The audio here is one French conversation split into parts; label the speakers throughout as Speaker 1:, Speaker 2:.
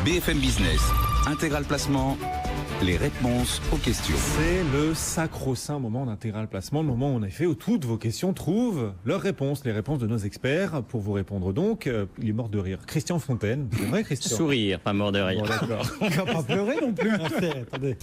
Speaker 1: BFM Business, Intégral Placement, les réponses aux questions.
Speaker 2: C'est le sacro-saint moment d'Intégral Placement, le moment en effet où toutes vos questions trouvent leurs réponses, les réponses de nos experts. Pour vous répondre donc, il est mort de rire. Christian Fontaine, c'est vrai Christian?
Speaker 3: Sourire, pas mort de rire.
Speaker 2: Bon, d'accord.
Speaker 4: On va pas pleurer non plus. Attendez.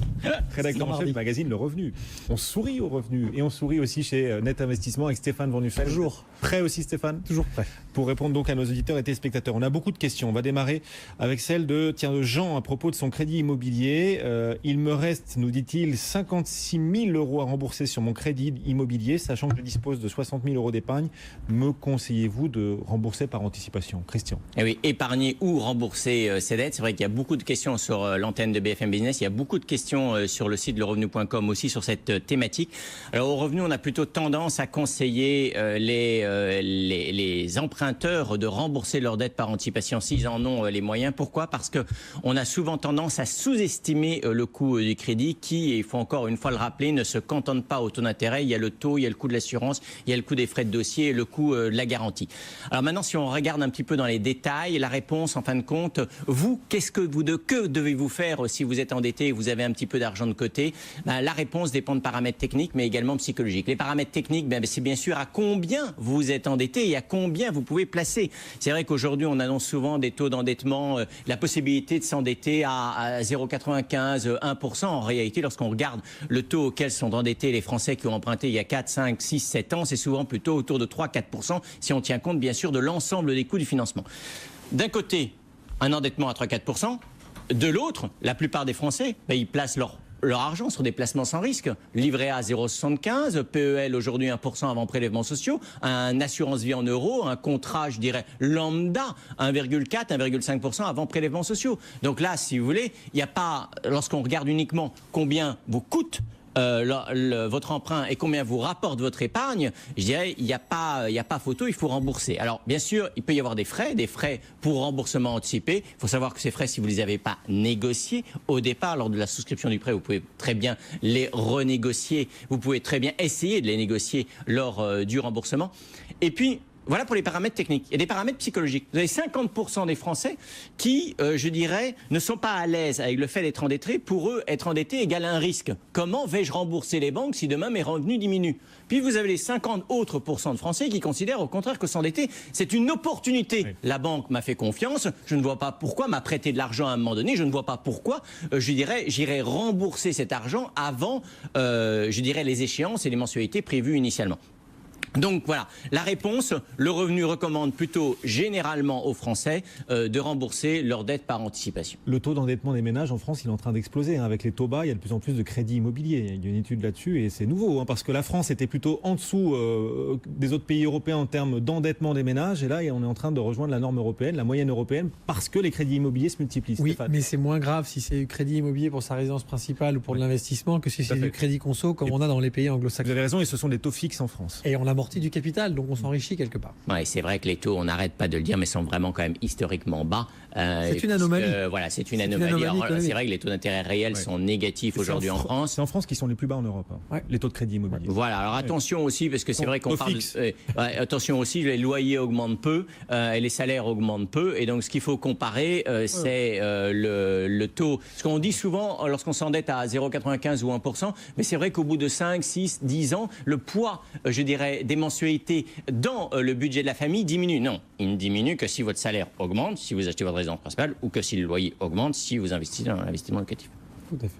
Speaker 2: Rédacteur en chef du magazine Le Revenu. On sourit au revenu et on sourit aussi chez Net Investissement avec Stéphane Van Nuffel.
Speaker 4: Toujours.
Speaker 2: Prêt aussi Stéphane?
Speaker 4: Toujours prêt.
Speaker 2: Pour répondre donc à nos auditeurs et téléspectateurs. On a beaucoup de questions. On va démarrer avec celle de Jean à propos de son crédit immobilier. Il me reste, nous dit-il, 56 000 € à rembourser sur mon crédit immobilier, sachant que je dispose de 60 000 € d'épargne. Me conseillez-vous de rembourser par anticipation? Christian.
Speaker 3: Eh oui, épargner ou rembourser ses dettes. C'est vrai qu'il y a beaucoup de questions sur l'antenne de BFM Business. Il y a beaucoup de questions sur le site lerevenu.com aussi sur cette thématique. Alors au revenu, on a plutôt tendance à conseiller les emprunteurs de rembourser leurs dettes par anticipation s'ils en ont les moyens. Pourquoi? Parce que on a souvent tendance à sous-estimer le coût du crédit qui, et il faut encore une fois le rappeler, ne se cantonne pas au taux d'intérêt. Il y a le taux, il y a le coût de l'assurance, il y a le coût des frais de dossier et le coût de la garantie. Alors maintenant, si on regarde un petit peu dans les détails, la réponse, en fin de compte, vous, que devez-vous faire si vous êtes endetté et vous avez un petit peu d'argent de côté? La réponse dépend de paramètres techniques, mais également psychologiques. Les paramètres techniques, c'est bien sûr à combien vous êtes endetté et à combien vous pouvez placer. C'est vrai qu'aujourd'hui, on annonce souvent des taux d'endettement, la possibilité de s'endetter à 0,95, 1%. En réalité, lorsqu'on regarde le taux auquel sont endettés les Français qui ont emprunté il y a 4, 5, 6, 7 ans, c'est souvent plutôt autour de 3-4%, si on tient compte bien sûr de l'ensemble des coûts du financement. D'un côté, un endettement à 3-4%. De l'autre, la plupart des Français, ils placent leur argent sur des placements sans risque. Livret A 0,75, PEL aujourd'hui 1% avant prélèvements sociaux, un assurance vie en euros, un contrat, je dirais, lambda, 1,4, 1,5% avant prélèvements sociaux. Donc là, si vous voulez, il n'y a pas, lorsqu'on regarde uniquement combien vous coûte votre emprunt et combien vous rapporte votre épargne, je dirais il n'y a pas photo, il faut rembourser. Alors bien sûr, il peut y avoir des frais pour remboursement anticipé. Il faut savoir que ces frais, si vous ne les avez pas négociés au départ lors de la souscription du prêt, vous pouvez très bien les renégocier, vous pouvez très bien essayer de les négocier lors du remboursement. Et puis, voilà pour les paramètres techniques. Il y a des paramètres psychologiques. Vous avez 50% des Français qui, je dirais, ne sont pas à l'aise avec le fait d'être endettés. Pour eux, être endetté égale un risque. Comment vais-je rembourser les banques si demain mes revenus diminuent? Puis vous avez les 50 autres % de Français qui considèrent au contraire que s'endetter, c'est une opportunité. Oui. La banque m'a fait confiance, je ne vois pas pourquoi m'a prêté de l'argent à un moment donné, je ne vois pas pourquoi, je dirais, j'irai rembourser cet argent avant, je dirais, les échéances et les mensualités prévues initialement. Donc voilà, la réponse, le revenu recommande plutôt généralement aux Français de rembourser leurs dettes par anticipation.
Speaker 2: Le taux d'endettement des ménages en France, il est en train d'exploser. Avec les taux bas, il y a de plus en plus de crédits immobiliers. Il y a une étude là-dessus et c'est nouveau, parce que la France était plutôt en dessous des autres pays européens en termes d'endettement des ménages. Et là, on est en train de rejoindre la norme européenne, la moyenne européenne, parce que les crédits immobiliers se multiplient.
Speaker 4: Oui,
Speaker 2: Stéphane.
Speaker 4: mais c'est moins grave si c'est du crédit immobilier pour sa résidence principale ou pour de l'investissement que si c'est du crédit conso comme on a dans les pays anglo-saxons.
Speaker 2: Vous avez raison, et ce sont des taux fixes en France.
Speaker 4: Et on amortit du capital, donc on s'enrichit quelque part.
Speaker 3: Oui, c'est vrai que les taux, on n'arrête pas de le dire, mais sont vraiment quand même historiquement bas.
Speaker 4: C'est une anomalie.
Speaker 3: Voilà, c'est une anomalie. C'est vrai que les taux d'intérêt réels sont négatifs aujourd'hui en France.
Speaker 2: C'est en France qui sont les plus bas en Europe, les taux de crédit immobilier.
Speaker 3: Voilà, alors attention aussi, parce que c'est vrai qu'on parle... attention aussi, les loyers augmentent peu et les salaires augmentent peu. Et donc, ce qu'il faut comparer, c'est le taux. Ce qu'on dit souvent lorsqu'on s'endette à 0,95 ou 1%, mais c'est vrai qu'au bout de 5, 6, 10 ans, le poids, je dirais, des mensualités dans le budget de la famille diminue. Non, il ne diminue que si votre salaire augmente, si vous achetez votre résidence principale, ou que si le loyer augmente, si vous investissez dans l'investissement locatif.
Speaker 4: Tout à fait.